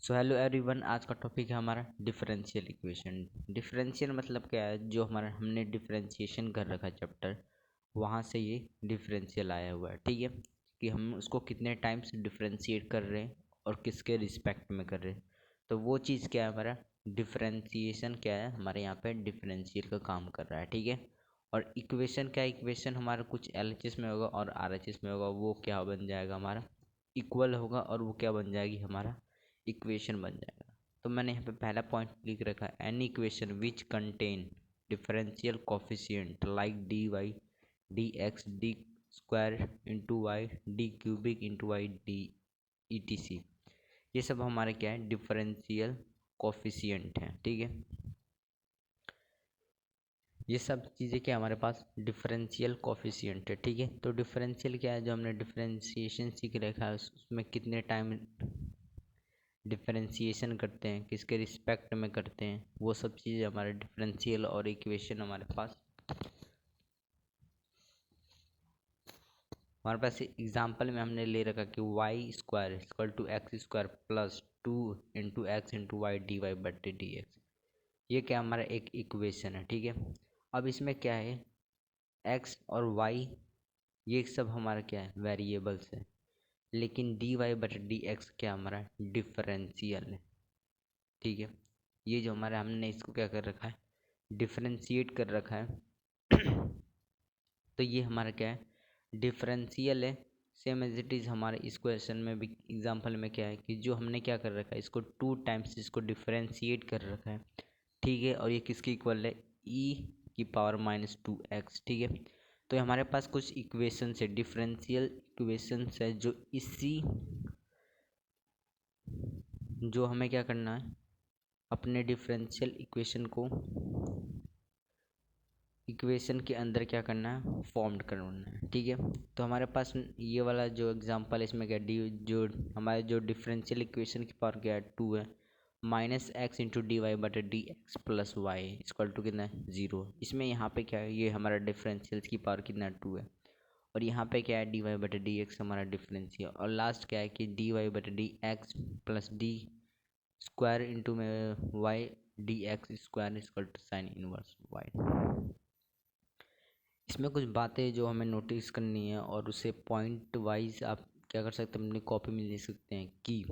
So hello everyone, आज का topic है हमारा डिफरेंशियल इक्वेशन। डिफरेंशियल मतलब क्या है? जो हमारा हमने डिफरेंशिएशन कर रखा है चैप्टर, वहाँ से ये डिफरेंशियल आया हुआ है। ठीक है, कि हम उसको कितने टाइम्स डिफरेंशिएट कर रहे हैं और किसके रिस्पेक्ट में कर रहे हैं। तो वो चीज़ क्या है, हमारा डिफरेंशिएशन क्या है, हमारे यहाँ पे डिफरेंशियल का काम कर रहा है। ठीक है, और इक्वेशन क्या है? इक्वेशन हमारा कुछ LHS में होगा और RHS में होगा। वो क्या बन जाएगा, हमारा इक्वल होगा, और वो क्या बन जाएगी, हमारा इक्वेशन बन जाएगा। तो मैंने यहाँ पे पहला पॉइंट लिख रखा है, any equation which contain differential coefficient like dy dx D square into Y D cubic into Y D etc। ये सब हमारे क्या है, डिफरेंशियल कोफिशिएंट हैं। ठीक है, ये सब चीज़ें क्या हमारे पास डिफरेंशियल कोफिशिएंट है। ठीक है, तो डिफरेंशियल क्या है, जो हमने डिफरेंशिएशन सीख रखा है उसमें कितने टाइम डिफरेंशिएशन करते हैं, किसके रिस्पेक्ट में करते हैं, वो सब चीज़ हमारे डिफरेंशियल और इक्वेशन हमारे पास एग्जांपल में हमने ले रखा कि Y square equal to X square plus 2 into X into Y D Y बटे डी एक्स। ये क्या हमारा एक इक्वेशन है। ठीक है, अब इसमें क्या है, एक्स और वाई ये सब हमारा क्या है, वेरिएबल्स है। लेकिन डी वाई बटे डी एक्स क्या हमारा डिफरेंशियल है। ठीक है, ये जो हमारा हमने इसको क्या कर रखा है, डिफरेंशिएट कर रखा है। तो ये हमारा क्या है, डिफरेंशियल है। सेम एज इट इज़ हमारे इस क्वेश्चन में भी एग्जांपल में क्या है कि जो हमने क्या कर रखा है, इसको 2 टाइम्स इसको डिफरेंशिएट कर रखा है। ठीक है, और ये किसकी इक्वल है, e⁻²x। ठीक है, तो हमारे पास कुछ इक्वेशंस है, डिफरेंशियल इक्वेशंस है, जो हमें क्या करना है, अपने डिफरेंशियल इक्वेशन के अंदर क्या करना है, फॉर्म्ड करना है। ठीक है, तो हमारे पास ये वाला जो एग्जांपल है, इसमें क्या डी जो हमारे जो डिफरेंशियल इक्वेशन की पावर क्या है, 2 है, minus X into D Y बटे D X plus Y equal to कितना है, 0। इसमें यहाँ पे क्या है, ये हमारा डिफरेंशियल की पावर कितना है, 2 है, और यहाँ पे क्या है, डी वाई बटे डी एक्स हमारा डिफरेंशियल, और लास्ट क्या है कि डी वाई बटे D X plus D square into में Y D X square equal to sine inverse Y. इसमें कुछ बातें जो हमें नोटिस करनी है, और उसे पॉइंट वाइज आप क्या कर सकते हैं, अपनी कॉपी में लिख सकते हैं कि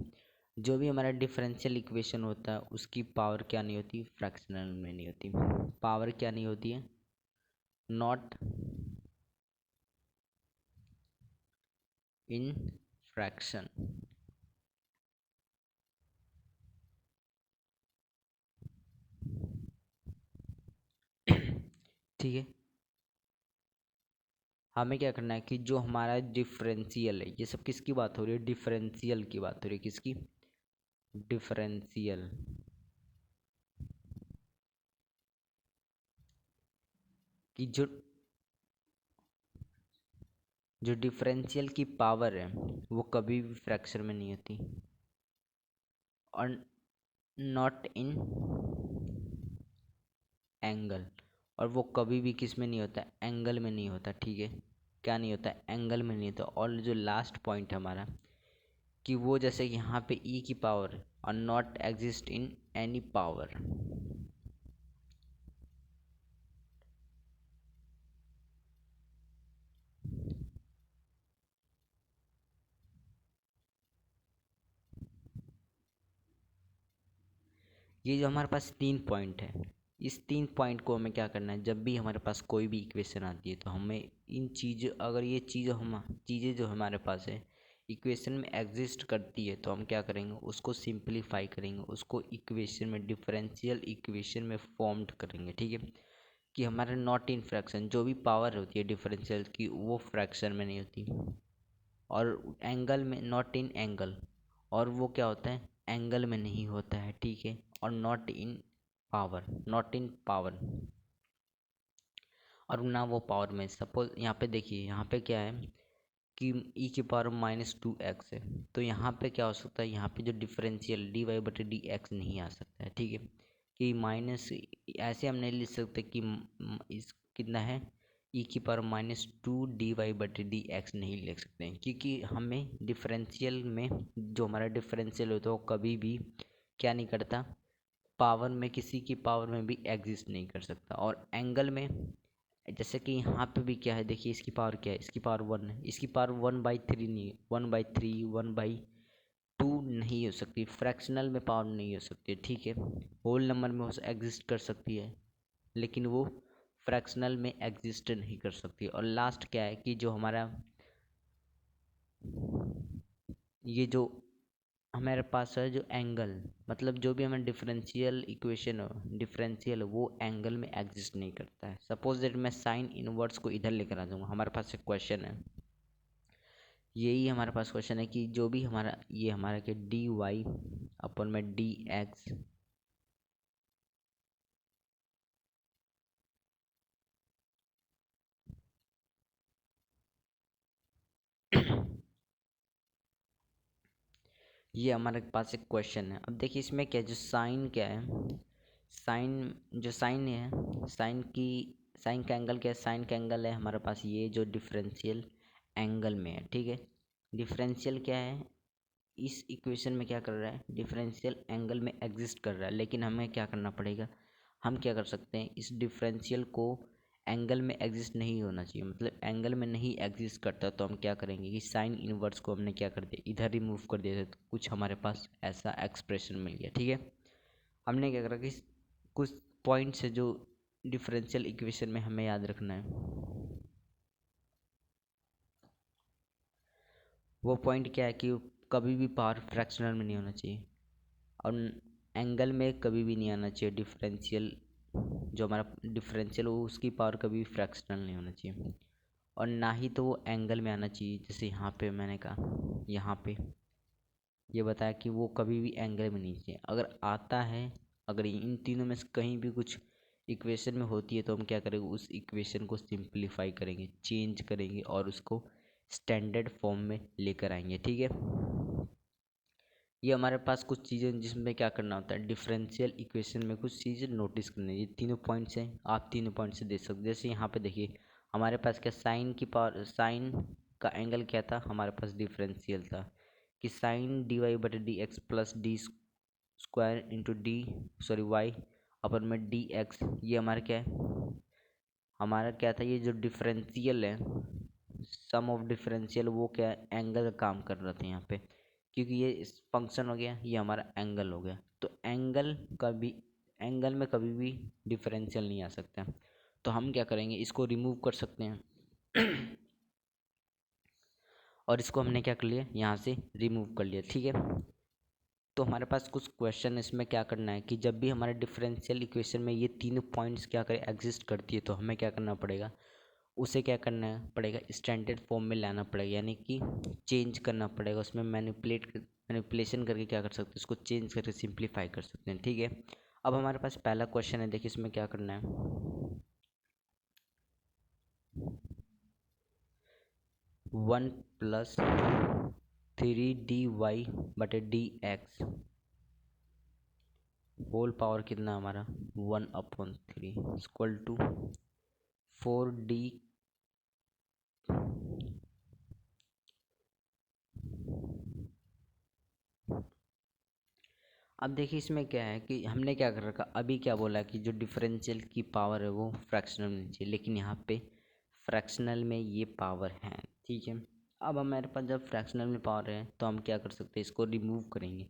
जो भी हमारा डिफरेंशियल इक्वेशन होता है उसकी पावर क्या नहीं होती, फ्रैक्शनल में नहीं होती। पावर क्या नहीं होती है, नॉट इन फ्रैक्शन। ठीक है, हमें क्या करना है कि जो हमारा डिफरेंशियल है, ये सब किसकी बात हो रही है, डिफरेंशियल की बात हो रही है, किसकी, डिफरेंशियल की जो डिफरेंशियल की पावर है वो कभी भी फ्रैक्शन में नहीं होती, और नॉट इन एंगल, और वो कभी भी किस में नहीं होता, एंगल में नहीं होता। ठीक है, क्या नहीं होता, एंगल में नहीं होता। और जो लास्ट पॉइंट है हमारा कि वो जैसे यहाँ पे ई की पावर और not exist in any power. ये जो हमारे पास 3 पॉइंट है, इस 3 पॉइंट को हमें क्या करना है, जब भी हमारे पास कोई भी इक्वेशन आती है तो हमें इन चीज़, अगर ये चीज़ें जो हमारे पास है इक्वेशन में एग्जिस्ट करती है, तो हम क्या करेंगे, उसको सिंप्लीफाई करेंगे, उसको इक्वेशन में डिफरेंशियल इक्वेशन में फॉर्म्ड करेंगे। ठीक है, कि हमारे नॉट इन फ्रैक्शन, जो भी पावर होती है डिफरेंशियल की वो फ्रैक्शन में नहीं होती, और एंगल में नॉट इन एंगल, और वो क्या होता है, एंगल में नहीं होता है। ठीक है, और नॉट इन पावर, और ना वो पावर में। सपोज यहाँ पे देखिए, यहाँ पे क्या है कि ई की पावर -2x है, तो यहाँ पे क्या हो सकता है, यहाँ पे जो डिफरेंशियल डी वाई बटे डी एक्स नहीं आ सकता है। ठीक है, कि माइनस ऐसे हम नहीं लिख सकते कि इस कितना है ई की पावर -2 dy/dx नहीं लिख सकते हैं, क्योंकि हमें डिफरेंशियल में जो हमारा डिफरेंशियल होता है वो कभी भी क्या नहीं करता, पावर में किसी की पावर में भी एग्जिस्ट नहीं कर सकता। और एंगल में जैसे कि यहाँ पे भी क्या है, देखिए इसकी पावर क्या है, इसकी पावर 1 है, इसकी पावर 1/3 नहीं है, 1/3 1/2 नहीं हो सकती, फ्रैक्शनल में पावर नहीं हो सकती, ठीक है। होल नंबर में हो एग्जिस्ट कर सकती है, लेकिन वो फ्रैक्शनल में एग्जिस्ट नहीं कर सकती। और लास्ट क्या है कि जो हमारा ये जो हमारे पास है जो एंगल, मतलब जो भी हमारा डिफरेंशियल इक्वेशन हो, डिफरेंशियल वो एंगल में एग्जिस्ट नहीं करता है। सपोज दैट मैं साइन इनवर्स को इधर लेकर आ जाऊँगा, हमारे पास एक क्वेश्चन है, यही हमारे पास क्वेश्चन है कि जो भी हमारा ये हमारा कि dy/dx ये हमारे पास एक क्वेश्चन है। अब देखिए इसमें क्या है, जो साइन क्या है, साइन जो साइन है, साइन का एंगल क्या है, साइन का एंगल है हमारे पास ये जो डिफरेंशियल एंगल में है, ठीक है। डिफरेंशियल क्या है, इस इक्वेशन में क्या कर रहा है, डिफरेंशियल एंगल में एग्जिस्ट कर रहा है, लेकिन हमें क्या करना पड़ेगा, हम क्या कर सकते हैं, इस डिफरेंशियल को एंगल में एग्जिस्ट नहीं होना चाहिए, मतलब एंगल में नहीं एग्जिस्ट करता, तो हम क्या करेंगे कि साइन इनवर्स को हमने क्या कर दिया, इधर रिमूव कर दिया, तो कुछ हमारे पास ऐसा एक्सप्रेशन मिल गया, ठीक है। हमने क्या करा कि कुछ पॉइंट्स है जो डिफरेंशियल इक्वेशन में हमें याद रखना है। वो पॉइंट क्या है कि कभी भी पावर फ्रैक्शनल में नहीं होना चाहिए, और एंगल में कभी भी नहीं आना चाहिए डिफरेंशियल, जो हमारा डिफरेंशियल हो उसकी पावर कभी भी फ्रैक्शनल नहीं होना चाहिए, और ना ही तो वो एंगल में आना चाहिए, जैसे यहाँ पे मैंने कहा, यहाँ पे ये बताया कि वो कभी भी एंगल में नहीं चाहिए। अगर आता है, अगर इन तीनों में से कहीं भी कुछ इक्वेशन में होती है, तो हम क्या करेंगे, उस इक्वेशन को सिंप्लीफाई करेंगे, चेंज करेंगे और उसको स्टैंडर्ड फॉर्म में लेकर आएंगे, ठीक है। ये हमारे पास कुछ चीज़ें जिसमें क्या करना होता है, डिफरेंशियल इक्वेशन में कुछ चीज़ें नोटिस करनी है। ये तीनों पॉइंट्स हैं, आप तीनों पॉइंट से देख सकते हैं। जैसे यहाँ पे देखिए हमारे पास क्या, साइन की पावर, साइन का एंगल क्या था, हमारे पास डिफरेंशियल था कि sine dy/dx plus D square into D, sorry Y अपन में dx, ये हमारा क्या है, हमारा क्या था, ये जो डिफरेंशियल है, सम ऑफ डिफरेंशियल, वो क्या है, एंगल का काम कर रहा था यहाँ पे, क्योंकि ये इस फंक्शन हो गया, ये हमारा एंगल हो गया, तो एंगल में कभी भी डिफरेंशियल नहीं आ सकता। तो हम क्या करेंगे, इसको रिमूव कर सकते हैं और इसको हमने क्या कर लिया, यहाँ से रिमूव कर लिया, ठीक है। तो हमारे पास कुछ क्वेश्चन इसमें क्या करना है कि जब भी हमारे डिफरेंशियल इक्वेशन में ये तीनों पॉइंट्स क्या करें, एग्जिस्ट करती है, तो हमें क्या करना पड़ेगा, उसे क्या करना पड़ेगा, स्टैंडर्ड फॉर्म में लाना पड़ेगा, यानी कि चेंज करना पड़ेगा, उसमें मैनिपुलेशन करके क्या कर सकते हैं, उसको चेंज करके सिंप्लीफाई कर सकते हैं, ठीक है। अब हमारे पास पहला क्वेश्चन है, देखिए इसमें क्या करना है, 1+3 dy/dx होल पावर कितना हमारा 1/3 इक्वल टू 4d। अब देखिए इसमें क्या है कि हमने क्या कर रखा, अभी क्या बोला कि जो डिफरेंशियल की पावर है वो फ्रैक्शनल में चाहिए, लेकिन यहाँ पे फ्रैक्शनल में ये पावर है, ठीक है। अब हमारे पास जब फ्रैक्शनल में पावर है, तो हम क्या कर सकते हैं, इसको रिमूव करेंगे,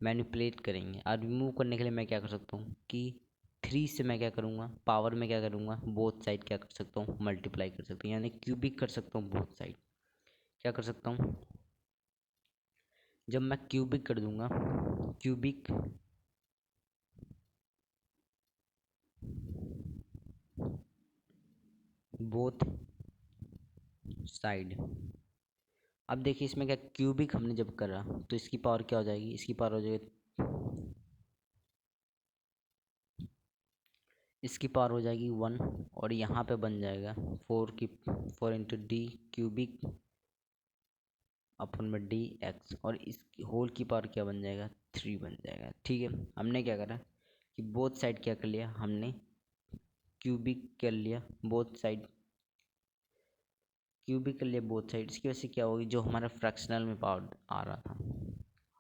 मैनिपुलेट करेंगे। और रिमूव करने के लिए मैं क्या कर सकता हूँ कि 3 से मैं क्या करूँगा, पावर में क्या करूँगा, बोथ साइड क्या कर सकता हूँ, मल्टीप्लाई कर सकता हूँ, यानी क्यूबिक कर सकता हूँ बोथ साइड। क्या कर सकता हूँ, जब मैं क्यूबिक कर दूंगा, क्यूबिक बोथ साइड। अब देखिए इसमें क्या, क्यूबिक हमने जब करा तो इसकी पावर क्या हो जाएगी, इसकी पावर हो जाएगी, इसकी पावर हो जाएगी 1, और यहाँ पे बन जाएगा 4 इंटू डी क्यूबिक अपन में डी एक्स, और इस होल की पावर क्या बन जाएगा, 3 बन जाएगा, ठीक है। हमने क्या करा कि बोथ साइड क्या कर लिया, हमने क्यूबिक कर लिया बोथ साइड, क्यूबिक कर लिया बोथ साइड, इसकी वजह से क्या होगी, जो हमारा फ्रैक्शनल में पावर आ रहा था,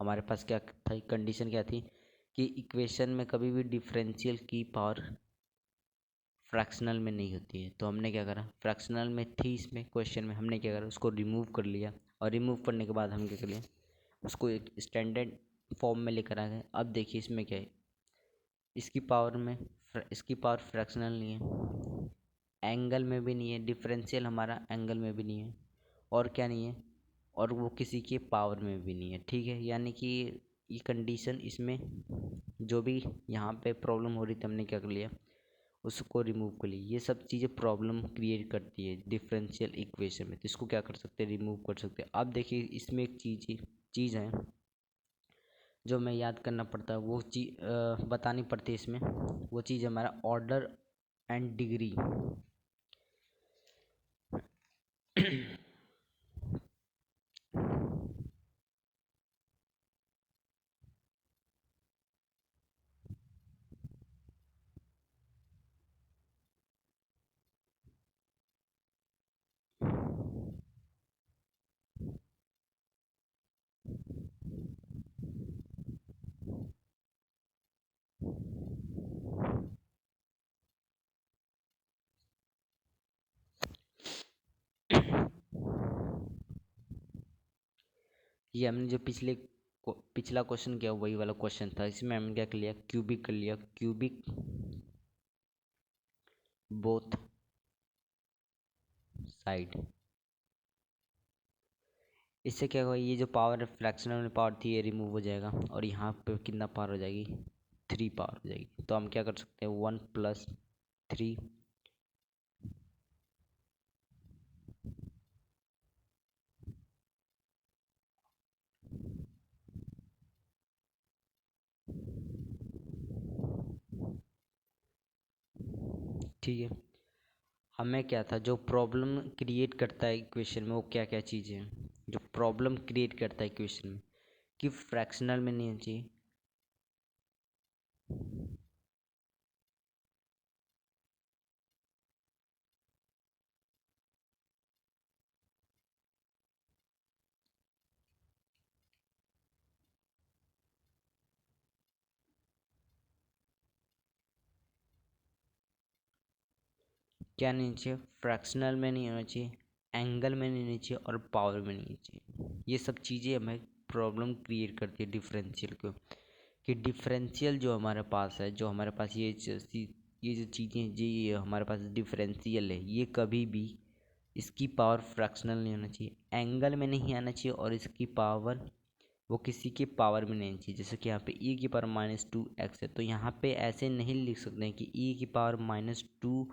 हमारे पास क्या था, कंडीशन क्या थी कि इक्वेशन में कभी भी डिफरेंशियल की पावर फ्रैक्शनल में नहीं होती है। तो हमने क्या करा, फ्रैक्शनल में थी इसमें क्वेश्चन में, हमने क्या करा, उसको रिमूव कर लिया, और रिमूव करने के बाद हम क्या कर लिया, उसको एक स्टैंडर्ड फॉर्म में लेकर आ गए। अब देखिए इसमें क्या है, इसकी पावर में इसकी पावर फ्रैक्शनल नहीं है, एंगल में भी नहीं है, डिफरेंशियल हमारा एंगल में भी नहीं है, और क्या नहीं है, और वो किसी के पावर में भी नहीं है। ठीक है, यानी कि ये कंडीशन इसमें जो भी यहाँ पे प्रॉब्लम हो रही थी हमने क्या कर लिया, उसको रिमूव कर लिया। ये सब चीज़ें प्रॉब्लम क्रिएट करती है डिफरेंशियल इक्वेशन में, तो इसको क्या कर सकते हैं, रिमूव कर सकते हैं। अब देखिए इसमें एक चीज़ है जो हमें याद करना पड़ता है, वो चीज़ बतानी पड़ती है इसमें, वो चीज़ हमारा ऑर्डर एंड डिग्री। ये हमने जो पिछला क्वेश्चन किया वही वाला क्वेश्चन था, इसमें हमने क्या कर लिया, क्यूबिक कर लिया, क्यूबिक बोथ साइड। इससे क्या होगा, ये जो पावर फ्रैक्शनल में पावर थी ये रिमूव हो जाएगा, और यहाँ पे कितना पावर हो जाएगी, 3 पावर हो जाएगी। तो हम क्या कर सकते हैं, 1+3। ठीक है, हमें क्या था, जो प्रॉब्लम क्रिएट करता है इक्वेशन में, वो क्या क्या चीज़ें हैं जो प्रॉब्लम क्रिएट करता है इक्वेशन में, कि फ्रैक्शनल में नहीं होनी चाहिए, क्या नहीं चाहिए, फ्रैक्शनल में नहीं होना चाहिए, एंगल में नहीं होनी चाहिए, और पावर में नहीं होनी चाहिए। ये सब चीज़ें हमें प्रॉब्लम क्रिएट करती है डिफरेंशियल को, कि डिफरेंशियल जो हमारे पास है, जो हमारे पास ये जो चीज़ें जी, ये हमारे पास डिफरेंशियल है, ये कभी भी इसकी पावर फ्रैक्शनल नहीं होना चाहिए, एंगल में नहीं आना चाहिए, और इसकी पावर वो किसी के पावर में नहीं आनी चाहिए। जैसे कि यहाँ पे e की पावर -2x है, तो यहाँ पे ऐसे नहीं लिख सकते हैं कि e की पावर -2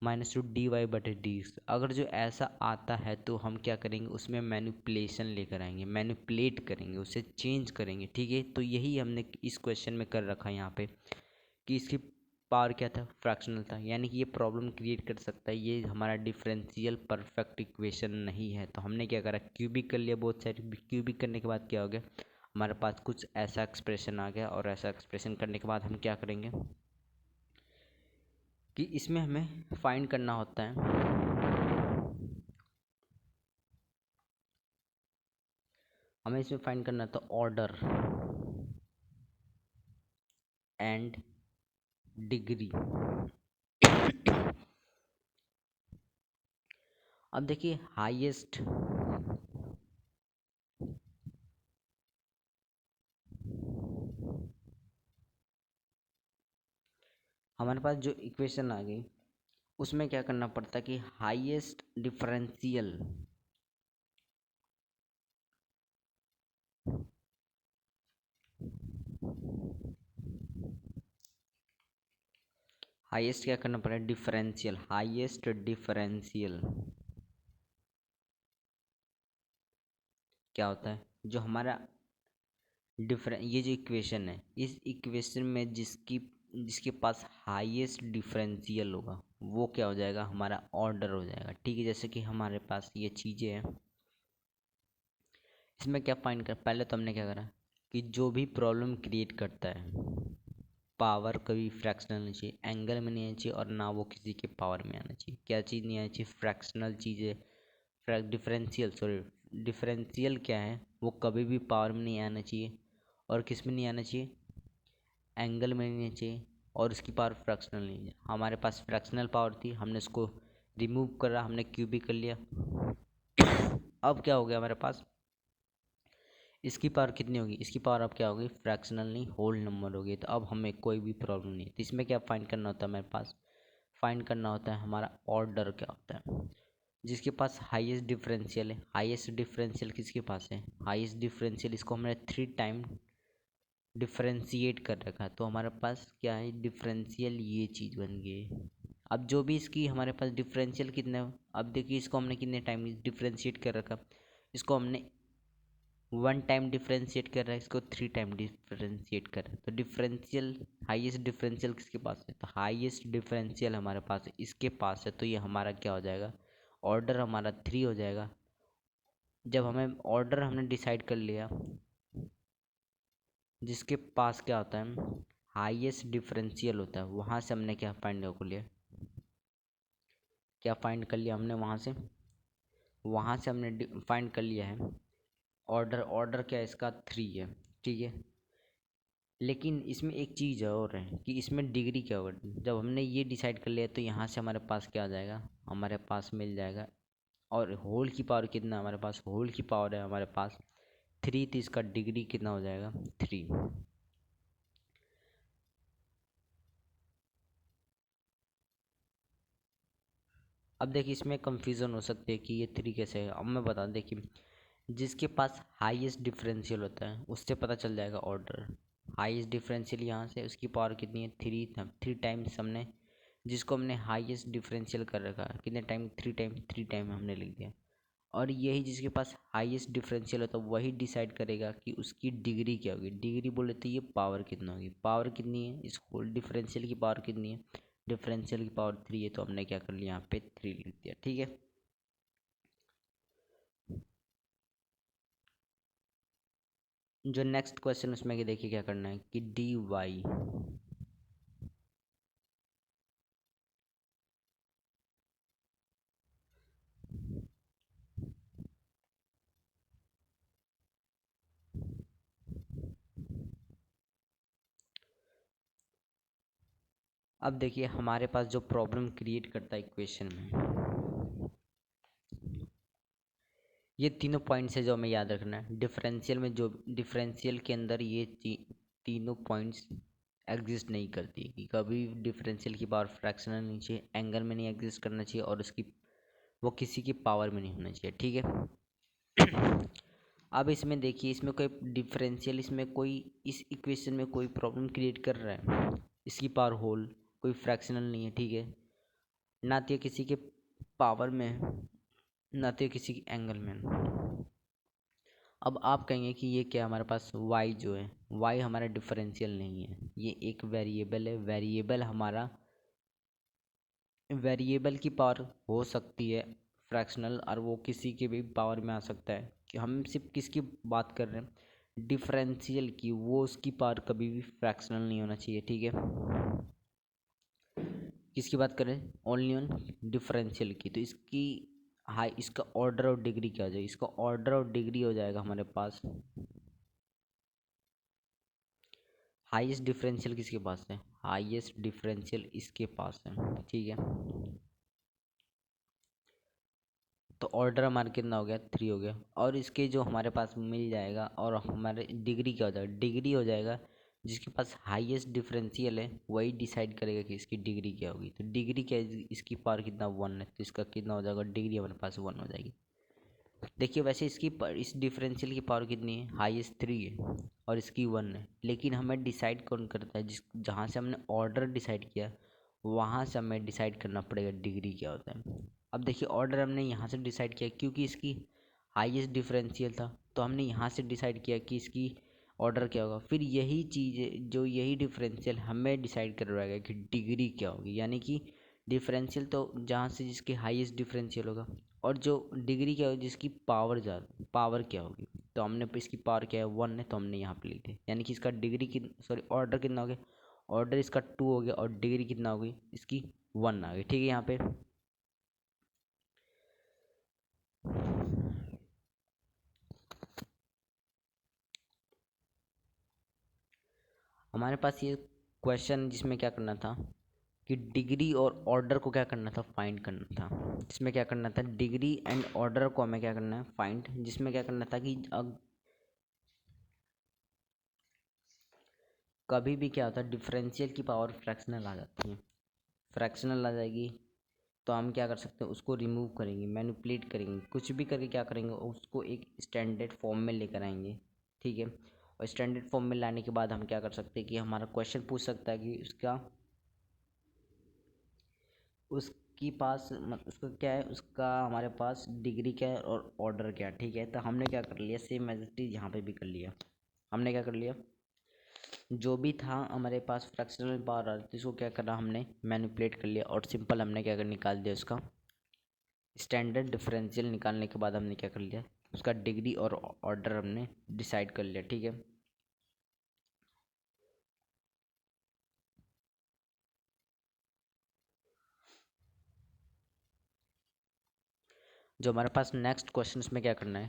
dy/dx। अगर जो ऐसा आता है तो हम क्या करेंगे, उसमें मैनिपुलेशन लेकर आएंगे, मैनिपुलेट करेंगे, उसे चेंज करेंगे। ठीक है, तो यही हमने इस क्वेश्चन में कर रखा है यहाँ पे, कि इसकी पावर क्या था, फ्रैक्शनल था, यानी कि ये प्रॉब्लम क्रिएट कर सकता है, ये हमारा डिफरेंशियल परफेक्ट इक्वेशन नहीं है। तो हमने क्या करा, क्यूबिक कर लिया बोथ साइड। क्यूबिक करने के बाद क्या हो गया, हमारे पास कुछ ऐसा एक्सप्रेशन आ गया, और ऐसा एक्सप्रेशन करने के बाद हम क्या करेंगे कि इसमें हमें फाइंड करना होता है, हमें इसमें फाइंड करना था ऑर्डर एंड डिग्री। अब देखिए हाईएस्ट, हमारे पास जो इक्वेशन आ गई उसमें क्या करना पड़ता है कि हाईएस्ट डिफरेंशियल, हाईएस्ट क्या करना पड़ेगा, डिफरेंशियल, हाईएस्ट डिफरेंशियल क्या होता है, जो हमारा ये जो इक्वेशन है, इस इक्वेशन में जिसके पास हाईएस्ट डिफरेंशियल होगा वो क्या हो जाएगा, हमारा ऑर्डर हो जाएगा। ठीक है, जैसे कि हमारे पास ये चीज़ें हैं, इसमें क्या फाइंड कर, पहले तो हमने क्या करा कि जो भी प्रॉब्लम क्रिएट करता है, पावर कभी फ्रैक्शनल नहीं चाहिए, एंगल में नहीं आना चाहिए, और ना वो किसी के पावर में आना चाहिए। क्या चीज़ नहीं आनी चाहिए, फ्रैक्शनल चीज़ें डिफरेंशियल क्या है, वो कभी भी पावर में नहीं आना चाहिए और किस में नहीं आना चाहिए, एंगल में नहीं चाहिए, और उसकी पावर फ्रैक्शनल नहीं है। हमारे पास फ्रैक्शनल पावर थी, हमने उसको रिमूव करा, हमने क्यूबिक कर लिया। अब क्या हो गया हमारे पास, इसकी पावर कितनी होगी, इसकी पावर अब क्या होगी, फ्रैक्शनल नहीं होल नंबर होगी। तो अब हमें कोई भी प्रॉब्लम नहीं है। तो इसमें क्या फाइंड करना होता है हमारे पास, फाइंड करना होता है हमारा ऑर्डर क्या होता है, जिसके पास हाईएस्ट डिफरेंशियल है। हाईएस्ट डिफरेंशियल किसके पास है, हाईएस्ट डिफरेंशियल, इसको हमने 3 टाइम डिफरेंशिएट कर रखा है। तो हमारे पास क्या है, डिफरेंशियल ये चीज़ बन गई है। अब जो भी इसकी हमारे पास डिफरेंशियल कितना है, अब देखिए इसको हमने कितने टाइम डिफरेंशिएट कर रखा, इसको हमने 1 टाइम डिफरेंशिएट कर रहा है, इसको 3 टाइम डिफरेंशिएट कर रहा है। तो डिफरेंशियल, हाईएस्ट डिफरेंशियल किसके पास है, तो हाईएस्ट डिफरेंशियल हमारे पास है, इसके पास है। तो ये हमारा क्या हो जाएगा, ऑर्डर हमारा 3 हो जाएगा। जब हमें ऑर्डर हमने डिसाइड कर लिया, जिसके पास क्या होता है, हाईएस्ट डिफरेंशियल होता है, वहाँ से हमने क्या फाइंड कर लिया, क्या फाइंड कर लिया हमने वहाँ से हमने फाइंड कर लिया है ऑर्डर। ऑर्डर क्या है इसका, 3 है, ठीक है। लेकिन इसमें एक चीज़ और है कि इसमें डिग्री क्या होगा। जब हमने ये डिसाइड कर लिया तो यहाँ से हमारे पास क्या आ जाएगा, हमारे पास मिल जाएगा। और होल की पावर कितना, हमारे पास होल की पावर है हमारे पास 3, तो इसका डिग्री कितना हो जाएगा, 3। अब देखिए इसमें कंफ्यूजन हो सकती है कि ये 3 कैसे है। अब मैं बता, देखिए जिसके पास हाईएस्ट डिफरेंशियल होता है उससे पता चल जाएगा ऑर्डर। हाईएस्ट डिफरेंशियल यहाँ से, उसकी पावर कितनी है, 3 टाइम्स हमने, जिसको हमने हाईएस्ट डिफरेंशियल कर रखा है कितने टाइम, 3 टाइम हमने लिख दिया। और यही जिसके पास हाईएस्ट डिफरेंशियल होता है वही डिसाइड करेगा कि उसकी डिग्री क्या होगी। डिग्री बोले तो ये पावर कितना होगी, पावर कितनी है, इस होल डिफरेंशियल की पावर कितनी है, डिफरेंशियल की पावर 3 है। तो हमने क्या कर लिया, यहाँ पे 3 लिख दिया, ठीक है। जो नेक्स्ट क्वेश्चन उसमें कि देखिए क्या करना है कि डी वाई, अब देखिए हमारे पास जो प्रॉब्लम क्रिएट करता है इक्वेशन में, ये तीनों पॉइंट्स है जो हमें याद रखना है। डिफरेंशियल में जो डिफरेंशियल के अंदर ये तीनों पॉइंट्स एग्जिस्ट नहीं करती कि कभी डिफरेंशियल की पावर फ्रैक्शनल नहीं चाहिए, एंगल में नहीं एग्जिस्ट करना चाहिए, और उसकी वो किसी की पावर में नहीं होना चाहिए, ठीक है। अब इसमें देखिए, इसमें कोई डिफरेंशियल, इसमें कोई इस इक्वेशन में कोई प्रॉब्लम क्रिएट कर रहा है, इसकी पावर होल, कोई फ्रैक्शनल नहीं है, ठीक है। ना तो ये किसी के पावर में है, ना तो ये किसी की एंगल में है। अब आप कहेंगे कि ये क्या, हमारे पास y जो है, y हमारा डिफरेंशियल नहीं है, ये एक वेरिएबल है। वेरिएबल की पावर हो सकती है फ्रैक्शनल, और वो किसी के भी पावर में आ सकता है। कि हम सिर्फ किसकी बात कर रहे हैं, डिफरेंशियल की, वो उसकी पावर कभी भी फ्रैक्शनल नहीं होना चाहिए, ठीक है। किसकी बात करें, ओनली ऑन डिफरेंशियल की। तो इसकी हाई, इसका ऑर्डर और डिग्री क्या हो जाएगी, इसका ऑर्डर और डिग्री हो जाएगा हमारे पास, हाईएस्ट डिफरेंशियल किसके पास है, हाईएस्ट डिफरेंशियल इसके पास है, ठीक है। तो ऑर्डर हमारा कितना हो गया, 3 हो गया। और इसके जो हमारे पास मिल जाएगा, और हमारे डिग्री क्या हो जाएगा, डिग्री हो जाएगा जिसके पास हाईएस्ट डिफरेंशियल है वही डिसाइड करेगा कि इसकी डिग्री क्या होगी। तो डिग्री क्या है, इसकी पावर कितना, 1 है, तो इसका कितना हो जाएगा, डिग्री हमारे पास 1 हो जाएगी। देखिए वैसे इसकी इस डिफरेंशियल की पावर कितनी है, हाईएस्ट 3 है, और इसकी 1 है। लेकिन हमें डिसाइड कौन करता है, जिस जहाँ से हमने ऑर्डर डिसाइड किया वहाँ से हमें डिसाइड करना पड़ेगा डिग्री क्या होता है। अब देखिए ऑर्डर हमने यहाँ से डिसाइड किया क्योंकि इसकी हाईएस्ट डिफरेंशियल था, तो हमने यहाँ से डिसाइड किया कि इसकी ऑर्डर क्या होगा। फिर यही चीज़ जो यही डिफरेंशियल हमें डिसाइड करवाएगा कि डिग्री क्या होगी। यानी कि डिफरेंशियल तो जहाँ से जिसकी हाईएस्ट डिफरेंशियल होगा, और जो डिग्री क्या होगी जिसकी पावर ज़्यादा, पावर क्या होगी। तो हमने इसकी पावर क्या है, 1 है, तो हमने यहाँ पे लिख दिया। यानी कि इसका डिग्री की, सॉरी, ऑर्डर कितना हो गया, ऑर्डर इसका 2 हो गया, और डिग्री कितना हो गई इसकी, 1 आ गई, ठीक है। यहाँ पे हमारे पास ये क्वेश्चन जिसमें क्या करना था कि डिग्री और ऑर्डर को क्या करना था, फाइंड करना था। जिसमें क्या करना था, डिग्री एंड ऑर्डर को हमें क्या करना है, फाइंड। जिसमें क्या करना था कि अब कभी भी क्या होता है, डिफरेंशियल की पावर फ्रैक्शनल आ जाती है। फ्रैक्शनल आ जाएगी तो हम क्या कर सकते हैं, उसको रिमूव करेंगे, मैनिपुलेट करेंगे, कुछ भी करके क्या करेंगे, उसको एक स्टैंडर्ड फॉर्म में लेकर आएंगे। ठीक है, और स्टैंडर्ड फॉर्म में लाने के बाद हम क्या कर सकते हैं कि हमारा क्वेश्चन पूछ सकता है कि उसकी पास उसका क्या है, उसका हमारे पास डिग्री क्या है और ऑर्डर क्या है। ठीक है, तो हमने क्या कर लिया, सेम एज इट इज यहाँ पे भी कर लिया। हमने क्या कर लिया, जो भी था हमारे पास फ्रैक्शनल पावर आ रही थी, इसको क्या करना, हमने मैनिपुलेट कर लिया और सिंपल हमने क्या कर निकाल दिया, उसका स्टैंडर्ड डिफरेंशियल निकालने के बाद हमने क्या कर लिया, उसका डिग्री और ऑर्डर हमने डिसाइड कर लिया। ठीक है, जो हमारे पास नेक्स्ट क्वेश्चन में क्या करना है,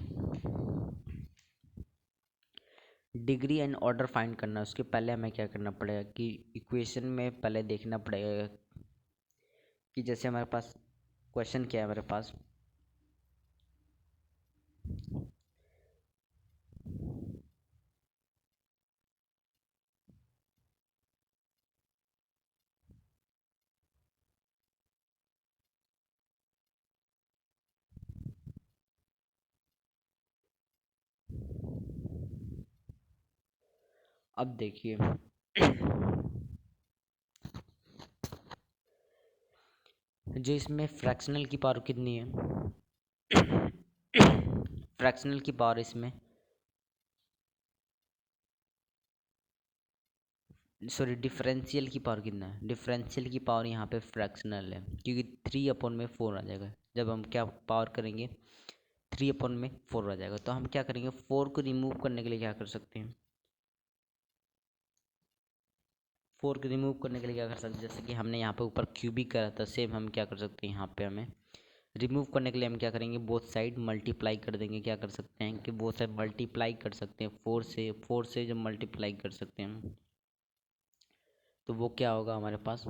डिग्री एंड ऑर्डर फाइंड करना है। उसके पहले हमें क्या करना पड़ेगा कि इक्वेशन में पहले देखना पड़ेगा कि जैसे हमारे पास क्वेश्चन क्या है, हमारे पास अब देखिए जो इसमें फ्रैक्शनल की पावर कितनी है, फ्रैक्शनल की पावर इसमें, सॉरी डिफरेंशियल की पावर कितना है, डिफरेंशियल की पावर यहाँ पे फ्रैक्शनल है, क्योंकि 3/4 आ जाएगा। जब हम क्या पावर करेंगे, 3/4 आ जाएगा। तो हम क्या करेंगे, 4 को रिमूव करने के लिए क्या कर सकते हैं, 4 को रिमूव करने के लिए क्या कर सकते हैं, जैसे कि हमने यहाँ पे ऊपर क्यूबिक करा था, सेम हम क्या कर सकते हैं, यहाँ पे हमें रिमूव करने के लिए हम क्या करेंगे, बोथ साइड मल्टीप्लाई कर देंगे। क्या कर सकते हैं कि बोथ साइड मल्टीप्लाई कर सकते हैं, 4 से जब मल्टीप्लाई कर सकते हैं हम, तो वो क्या होगा हमारे पास,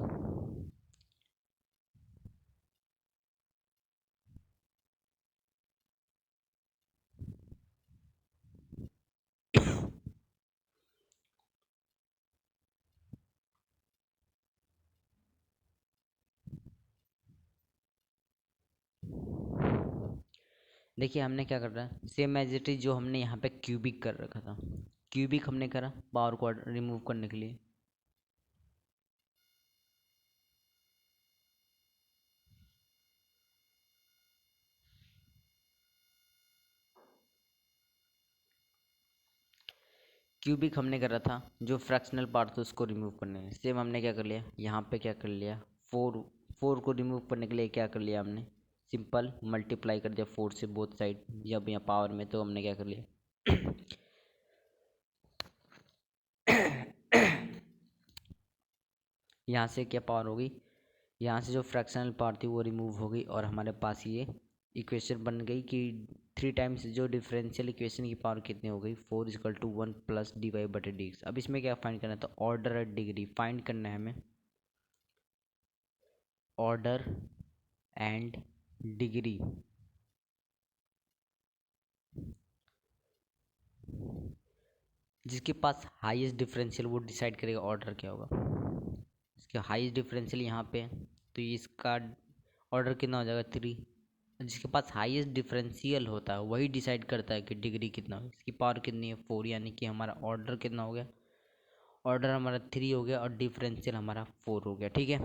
देखिए हमने क्या कर रहा है, सेम एज इट इज जो हमने यहाँ पे क्यूबिक कर रखा था, क्यूबिक हमने करा पावर को रिमूव करने के लिए। क्यूबिक हमने करा था, जो फ्रैक्शनल पार्ट था उसको रिमूव करने में। सेम हमने क्या कर लिया, यहाँ पे क्या कर लिया, 4 को रिमूव करने के लिए क्या कर लिया हमने, सिंपल मल्टीप्लाई कर दिया 4 से बोथ साइड, जब यहाँ पावर में, तो हमने क्या कर लिया यहाँ से क्या पावर होगी, यहाँ से जो फ्रैक्शनल पावर थी वो रिमूव हो गई और हमारे पास ये इक्वेशन बन गई कि 3 टाइम्स जो डिफरेंशियल इक्वेशन की पावर कितनी हो गई, 4 = 1 प्लस dy/dx। अब इसमें क्या फाइंड करना था, ऑर्डर और डिग्री फाइंड करना है हमें, ऑर्डर एंड डिग्री। जिसके पास हाईएस्ट डिफरेंशियल वो डिसाइड करेगा ऑर्डर क्या होगा। इसके हाईएस्ट डिफरेंशियल यहाँ पे है, तो ये इसका ऑर्डर कितना हो जाएगा, 3। जिसके पास हाईएस्ट डिफरेंशियल होता है वही डिसाइड करता है कि डिग्री कितना हो। इसकी पावर कितनी है, 4, यानी कि हमारा ऑर्डर कितना हो गया, ऑर्डर हमारा 3 हो गया और डिफरेंशियल हमारा 4 हो गया। ठीक है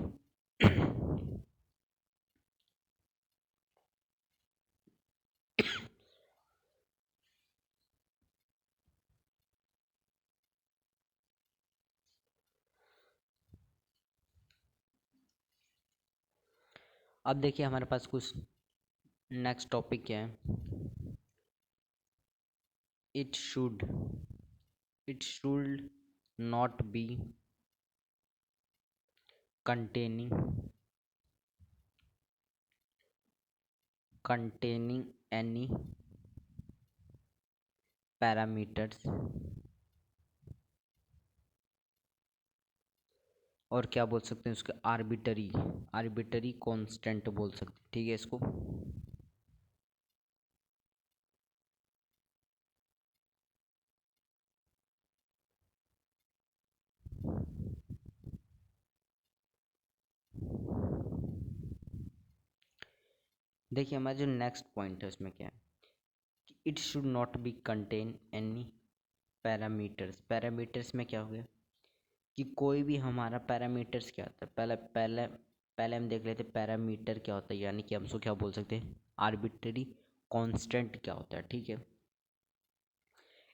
अब देखिए हमारे पास कुछ नेक्स्ट टॉपिक क्या है, it should it should not B containing any parameters और क्या बोल सकते हैं उसके, आर्बिटरी, आर्बिटरी कांस्टेंट बोल सकते हैं, ठीक है इसको। देखिए हमारा जो नेक्स्ट पॉइंट है उसमें क्या है कि it should not be contain any parameters. Parameters में क्या हो गया कि कोई भी हमारा पैरामीटर्स क्या होता है, पहले पहले पहले हम देख लेते हैं पैरामीटर क्या होता है, यानी कि हम उसको क्या बोल सकते हैं, आर्बिट्ररी कांस्टेंट क्या होता है, ठीक है।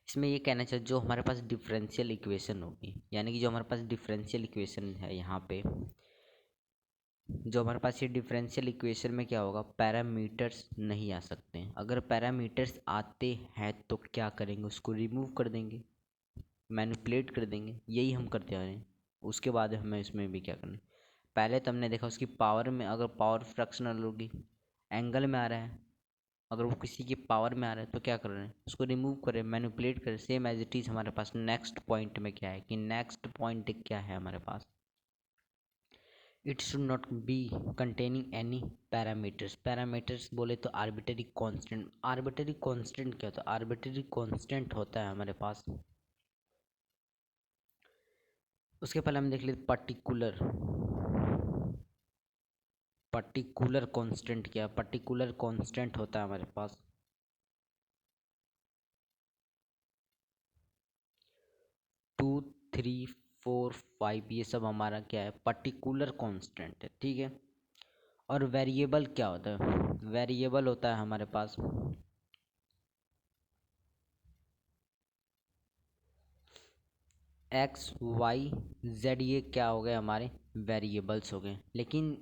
इसमें ये कहना चाहिए जो हमारे पास डिफरेंशियल इक्वेशन होगी, यानी कि जो हमारे पास डिफरेंशियल इक्वेशन है यहाँ पे, जो हमारे पास ये डिफरेंशियल इक्वेशन में क्या होगा, पैरामीटर्स नहीं आ सकते हैं। अगर पैरामीटर्स आते हैं तो क्या करेंगे, उसको रिमूव कर देंगे, मैनिपुलेट कर देंगे, यही हम करते आ रहे हैं। उसके बाद हमें इसमें भी क्या करना है, पहले तो हमने देखा उसकी पावर में, अगर पावर फ्रैक्शनल होगी, एंगल में आ रहा है, अगर वो किसी की पावर में आ रहा है तो क्या कर रहे हैं, उसको रिमूव करें, मैनिपुलेट करें, सेम एज इट इज़। हमारे पास नेक्स्ट पॉइंट में क्या है कि नेक्स्ट पॉइंट क्या है हमारे पास, it should not be containing any parameters. Parameters बोले तो आर्बिटरी कांस्टेंट। आर्बिटरी कांस्टेंट क्या होता है, आर्बिटरी कांस्टेंट होता है हमारे पास, उसके पहले हम देख लेते पर्टिकुलर। पर्टिकुलर कांस्टेंट क्या, पर्टिकुलर कांस्टेंट होता है हमारे पास 2, 3, 4, 5, ये सब हमारा क्या है, पर्टिकुलर कांस्टेंट है, ठीक है। और वेरिएबल क्या होता है, वेरिएबल होता है हमारे पास एक्स, वाई, जेड, ये क्या हो गए हमारे वेरिएबल्स हो गए। लेकिन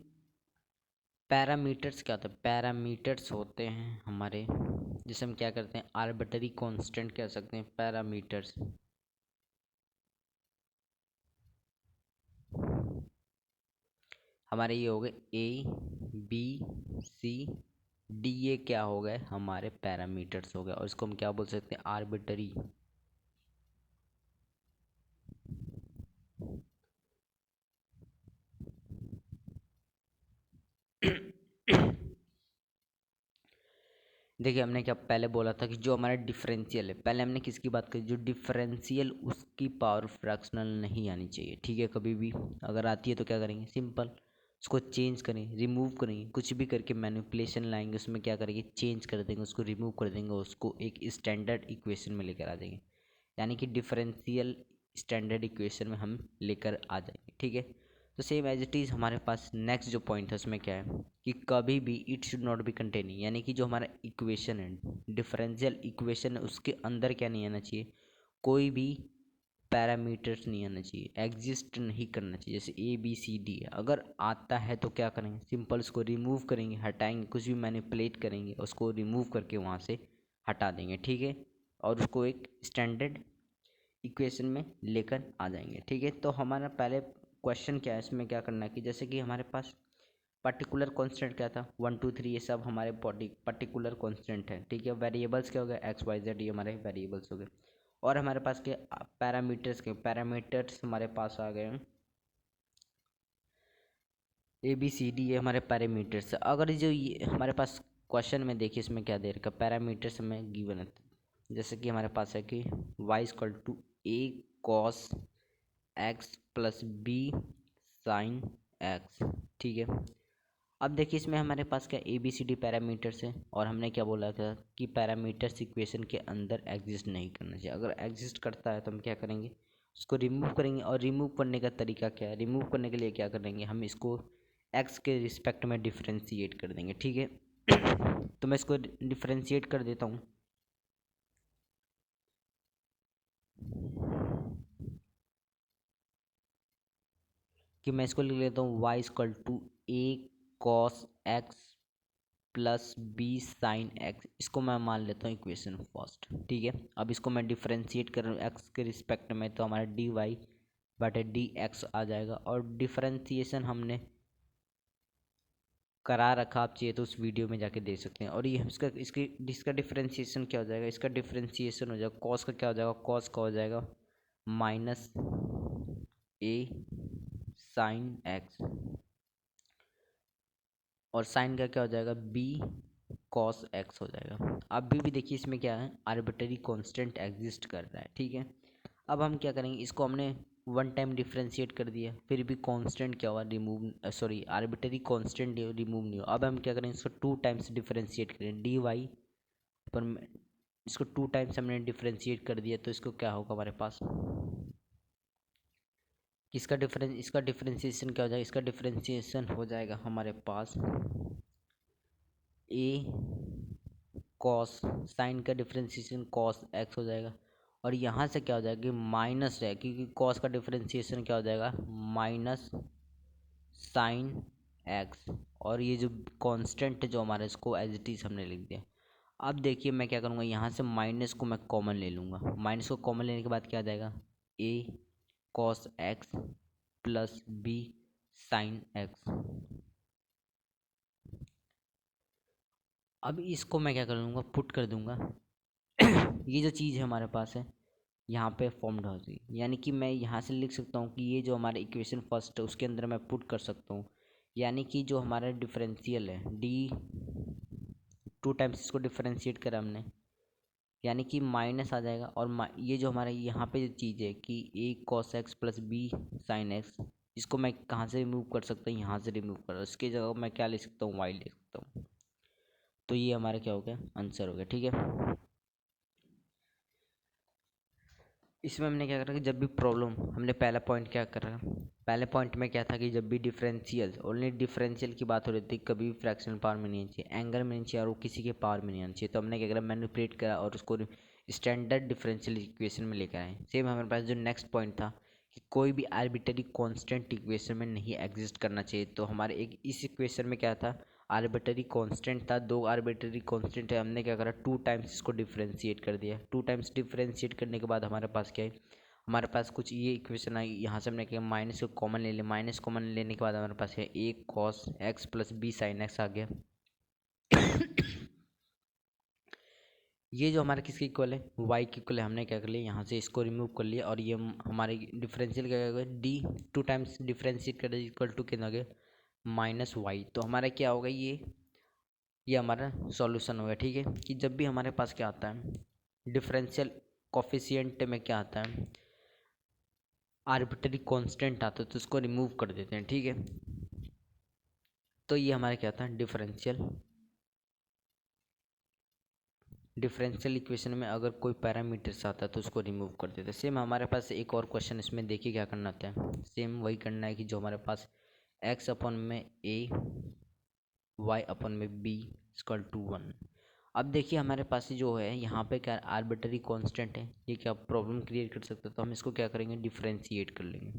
पैरामीटर्स क्या होता है, पैरामीटर्स होते हैं हमारे, जिसे हम क्या करते हैं, आर्बिट्ररी कांस्टेंट कह सकते हैं पैरामीटर्स। हमारे ये हो गए ए, बी, सी, डी, ये क्या हो गए हमारे पैरामीटर्स हो गए, और इसको हम क्या बोल सकते हैं, आर्बिट्ररी। देखिए हमने क्या पहले बोला था कि जो हमारा डिफरेंशियल है, पहले हमने किसकी बात करी, जो डिफरेंशियल उसकी पावर फ्रैक्शनल नहीं आनी चाहिए, ठीक है। कभी भी अगर आती है तो क्या करेंगे, सिंपल उसको चेंज करें, रिमूव करेंगे, कुछ भी करके मैनिपुलेशन लाएंगे, उसमें क्या करेंगे, चेंज कर देंगे, उसको रिमूव कर देंगे, उसको एक स्टैंडर्ड इक्वेशन में लेकर आ जाएंगे, यानी कि डिफरेंशियल स्टैंडर्ड इक्वेशन में हम लेकर आ जाएंगे, ठीक है। तो सेम एज इट इज़ हमारे पास नेक्स्ट जो पॉइंट है उसमें क्या है कि कभी भी it should not be containing, यानी कि जो हमारा इक्वेशन है, डिफरेंशियल इक्वेशन है, उसके अंदर क्या नहीं आना चाहिए, कोई भी पैरामीटर्स नहीं आना चाहिए, एग्जिस्ट नहीं करना चाहिए। जैसे ए बी सी डी है, अगर आता है तो क्या करेंगे, सिंपल उसको रिमूव करेंगे, हटाएंगे, कुछ भी मैनिपुलेट करेंगे, उसको रिमूव करके वहाँ से हटा देंगे, ठीक है। और उसको एक स्टैंडर्ड इक्वेशन में लेकर आ जाएंगे, ठीक है। तो हमारा पहले क्वेश्चन क्या है, इसमें क्या करना है कि जैसे कि हमारे पास पर्टिकुलर कांस्टेंट क्या था, 1, 2, 3, ये सब हमारे बॉडी पर्टिकुलर कांस्टेंट है, ठीक है। वेरिएबल्स क्या हो गए, एक्स, वाई, जेड, ये हमारे वेरिएबल्स हो गए। और हमारे पास के पैरामीटर्स के, पैरामीटर्स हमारे पास आ गए ए बी सी डी, ये हमारे पैरामीटर्स। अगर जो ये हमारे पास क्वेश्चन में देखिए इसमें क्या दे रखा, पैरामीटर्स हमें गिवन है, जैसे कि हमारे पास है कि y equal to A cos x plus B sign X, ठीक है। अब देखिए इसमें हमारे पास क्या A B C D parameters है, और हमने क्या बोला था कि पैरामीटर्स इक्वेशन के अंदर एग्जिस्ट नहीं करना चाहिए। अगर एग्जिस्ट करता है तो हम क्या करेंगे, उसको रिमूव करेंगे। और रिमूव करने का तरीका क्या है, रिमूव करने के लिए क्या करेंगे, हम इसको एक्स के रिस्पेक्ट में डिफ्रेंशिएट कर देंगे, ठीक है। तो मैं इसको डिफ्रेंशिएट कर देता हूँ कि मैं इसको लिख लेता हूँ y equal to A cos x plus B sine x, इसको मैं मान लेता हूँ इक्वेशन फर्स्ट, ठीक है। अब इसको मैं डिफरेंशिएट कर रहा हूँ एक्स के रिस्पेक्ट में, तो हमारा डी वाई बटे डी एक्स आ जाएगा। और डिफरेंशिएशन हमने करा रखा, आप चाहिए तो उस वीडियो में जाके देख सकते हैं। और ये इसका डिफरेंशिएशन क्या हो जाएगा, इसका डिफरेंशिएशन हो जाएगा कॉस का, क्या हो जाएगा, कॉस का हो जाएगा माइनस ए साइन एक्स, और साइन का क्या हो जाएगा बी कॉस एक्स हो जाएगा। अभी भी देखिए इसमें क्या है, आर्बिट्ररी कांस्टेंट एग्जिस्ट कर रहा है, ठीक है। अब हम क्या करेंगे, इसको हमने वन टाइम डिफ्रेंशिएट कर दिया, फिर भी कांस्टेंट क्या हुआ, remove sorry arbitrary constant remove नहीं हुआ। अब हम क्या करेंगे, इसको टू टाइम्स डिफ्रेंशिएट करें, डी वाई पर इसको टू टाइम्स हमने डिफ्रेंशिएट कर दिया, तो इसको क्या होगा हमारे पास, किसका डिफरेंस, इसका डिफ्रेंशिएशन क्या हो जाएगा, इसका डिफ्रेंशिएशन हो जाएगा हमारे पास ए कॉस, साइन का डिफ्रेंशिएशन कॉस एक्स हो जाएगा, और यहाँ से क्या हो जाएगा माइनस है, क्योंकि कॉस का डिफ्रेंशिएशन क्या हो जाएगा माइनस साइन एक्स, और ये जो कांस्टेंट जो हमारा इसको एज इट इज हमने लिख दिया। अब देखिए मैं क्या करूँगा, यहाँ से माइनस को मैं कॉमन ले लूँगा, माइनस को कॉमन लेने के बाद क्या आ जाएगा a cos x plus B sign x. अब इसको मैं क्या कर लूँगा, पुट कर दूँगा ये जो चीज़ है हमारे पास है यहाँ पे फॉर्म्ड हो गई, यानी कि मैं यहाँ से लिख सकता हूँ कि ये जो हमारा इक्वेशन फर्स्ट है उसके अंदर मैं पुट कर सकता हूँ, यानी कि जो हमारा डिफरेंशियल है डी टू टाइम्स इसको डिफरेंशिएट करा हमने, यानी कि माइनस आ जाएगा, और ये जो हमारा यहाँ पे जो चीज़ है कि a cos x plus B sine x, इसको मैं कहाँ से रिमूव कर सकता हूँ, यहाँ से रिमूव कर, इसके जगह मैं क्या ले सकता हूँ वाई ले सकता हूँ। तो ये हमारा क्या हो गया, आंसर हो गया, ठीक है। इसमें हमने क्या करा कि जब भी प्रॉब्लम, हमने पहला पॉइंट क्या करा, पहले पॉइंट में क्या था कि जब भी डिफरेंशियल, ओनली डिफरेंशियल की बात हो रही थी, कभी भी फ्रैक्शनल पावर में नहीं आनी चाहिए, एंगल में नहीं चाहिए, और वो किसी के पावर में नहीं आनी चाहिए। तो हमने क्या करा, मैनिपुलेट करा और उसको स्टैंडर्ड डिफरेंशियल इक्वेशन में लेकर आए। सेम हमारे पास जो नेक्स्ट पॉइंट था कि कोई भी आर्बिट्ररी कांस्टेंट इक्वेशन में नहीं एग्जिस्ट करना चाहिए। तो हमारे एक इस इक्वेशन में क्या था, आर्बिट्ररी कांस्टेंट था, दो आर्बिट्ररी कांस्टेंट है, हमने क्या करा टू टाइम्स इसको डिफरेंशिएट कर दिया। टू टाइम्स डिफरेंशिएट करने के बाद हमारे पास क्या है, हमारे पास कुछ ये इक्वेशन आई, यहाँ से हमने क्या माइनस को कॉमन ले लिया, माइनस कॉमन लेने के बाद हमारे पास है a cos x plus B sign x आ गया। ये जो हमारे किसके इक्वल है, y के इक्वल है, हमने क्या कर लिया यहाँ से इसको रिमूव कर लिया, और ये हमारे डिफरेंशियल क्या होगा डी टू टाइम्स डिफरेंशिएट कर इक्वल टू कितना हो गया माइनस वाई। तो हमारा क्या होगा, ये हमारा सॉल्यूशन होगा, ठीक है। कि जब भी हमारे पास क्या आता है डिफरेंशियल कोफिशिएंट में क्या आता है आर्बिट्ररी कांस्टेंट आता है, तो उसको रिमूव कर देते हैं, ठीक है। तो ये हमारा क्या था डिफरेंशियल इक्वेशन में अगर कोई पैरामीटर्स आता है तो उसको रिमूव कर देते हैं। सेम हमारे पास एक और क्वेश्चन इसमें देखिए क्या करना होता है, सेम वही करना है कि जो हमारे पास एक्स अपन में ए वाई अपन में बी इक्वल टू 1। अब देखिए हमारे पास जो है यहाँ पे क्या आर्बिट्ररी कांस्टेंट है, ये क्या प्रॉब्लम क्रिएट कर सकता है, तो हम इसको क्या करेंगे डिफरेंशिएट कर लेंगे।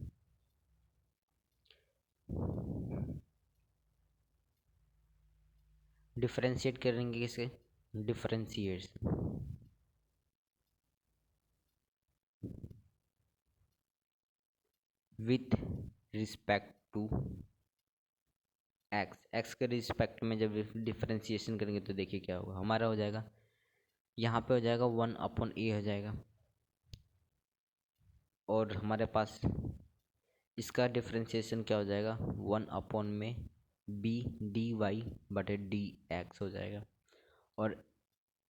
डिफरेंशिएट करेंगे किसे, differentiate with respect to X, X के रिस्पेक्ट में जब डिफरेंशिएशन करेंगे तो देखिए क्या होगा, हमारा हो जाएगा यहाँ पे हो जाएगा 1/a हो जाएगा, और हमारे पास इसका डिफरेंशिएशन क्या हो जाएगा 1 में बी डी वाई बटे डी एक्स हो जाएगा, और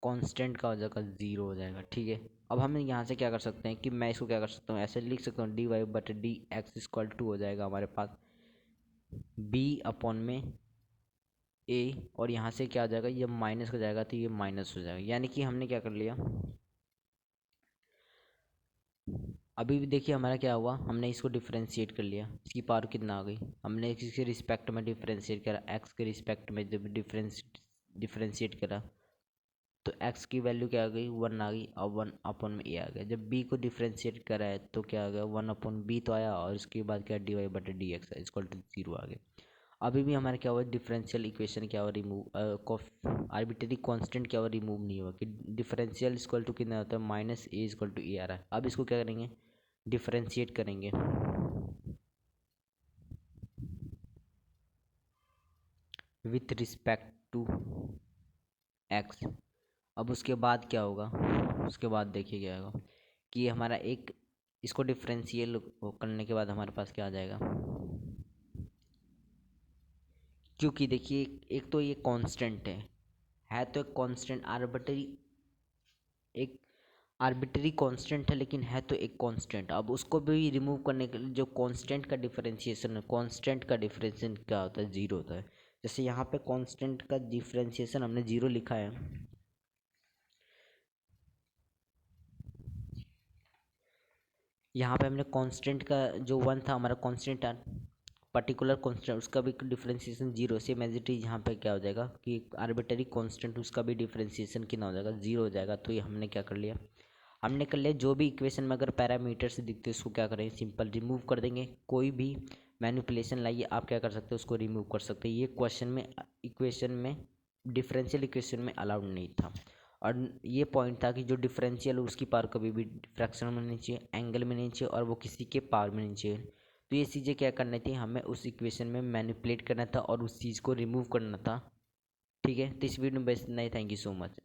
कांस्टेंट का हो जाएगा 0 हो जाएगा, ठीक है। अब हम यहाँ से क्या कर सकते हैं कि मैं इसको क्या कर सकता हूँ, ऐसे लिख सकता हूँ डी वाई बटे डी एक्स इक्वल टू हो जाएगा हमारे पास b/में ए, और यहाँ से क्या आ जाएगा, ये माइनस हो जाएगा तो ये माइनस हो जाएगा, यानी कि हमने क्या कर लिया, अभी भी देखिए हमारा क्या हुआ, हमने इसको डिफरेंशिएट कर लिया, इसकी पावर कितना आ गई, हमने इसके रिस्पेक्ट में डिफरेंशिएट करा, एक्स के रिस्पेक्ट में जब डिफरेंशिएट करा तो एक्स की वैल्यू क्या आ गई 1 आ गई, और 1/a आ गया। जब b को डिफरेंशिएट करा है तो क्या आ गया 1/b तो आया, और उसके बाद क्या डी वाई बटे डी एक्स इक्वल टू 0 आ गया। अभी भी हमारा क्या हुआ डिफरेंशियल इक्वेशन क्या हुआ रिमूव, आर्बिट्ररी कांस्टेंट क्या हुआ रिमूव नहीं हुआ, कि डिफरेंशियल इक्वल टू कितना होता है माइनस ए इक्वल टू ए आ रहा है। अब इसको क्या करेंगे डिफरेंशिएट करेंगे, विथ रिस्पेक्ट टू एक्स। अब उसके बाद क्या होगा, उसके बाद देखिए क्या होगा कि ये हमारा एक इसको डिफरेंशियल करने के बाद हमारे पास क्या आ जाएगा क्योंकि देखिए एक तो ये कांस्टेंट है तो एक कांस्टेंट एक आर्बिट्री कांस्टेंट है, लेकिन है तो एक कांस्टेंट। अब उसको भी रिमूव करने के लिए जो कांस्टेंट का डिफरेंशिएशन है, कांस्टेंट का डिफरेंशिएशन क्या होता है, जीरो होता है। जैसे यहाँ पे कांस्टेंट का डिफरेंशिएशन हमने जीरो लिखा है, यहाँ पे हमने कांस्टेंट का जो वन था हमारा कांस्टेंट पर्टिकुलर कांस्टेंट, उसका भी differentiation zero. Same as it is यहाँ पे क्या हो जाएगा कि आर्बिट्ररी कांस्टेंट उसका भी डिफरेंशिएशन कितना हो जाएगा, जीरो हो जाएगा। तो ये हमने क्या कर लिया, हमने कर लिया जो भी इक्वेशन में अगर पैरामीटर्स दिखते हैं उसको क्या करेंगे, सिंपल रिमूव कर देंगे। कोई भी मैनिपुलेशन लाइए आप क्या कर सकते हो, उसको रिमूव कर सकते हैं। ये क्वेश्चन में इक्वेशन में डिफरेंशियल इक्वेशन में अलाउड नहीं था। और ये पॉइंट था कि जो डिफरेंशियल उसकी पावर कभी भी फ्रैक्शन में नहीं चाहिए, एंगल में नहीं चाहिए, और वो किसी के पावर में नहीं चाहिए। तो ये चीज़ें क्या करनी थी, हमें उस इक्वेशन में मैनिपुलेट करना था और उस चीज़ को रिमूव करना था। ठीक है, तो इस वीडियो में बस इतना ही। Thank you so much.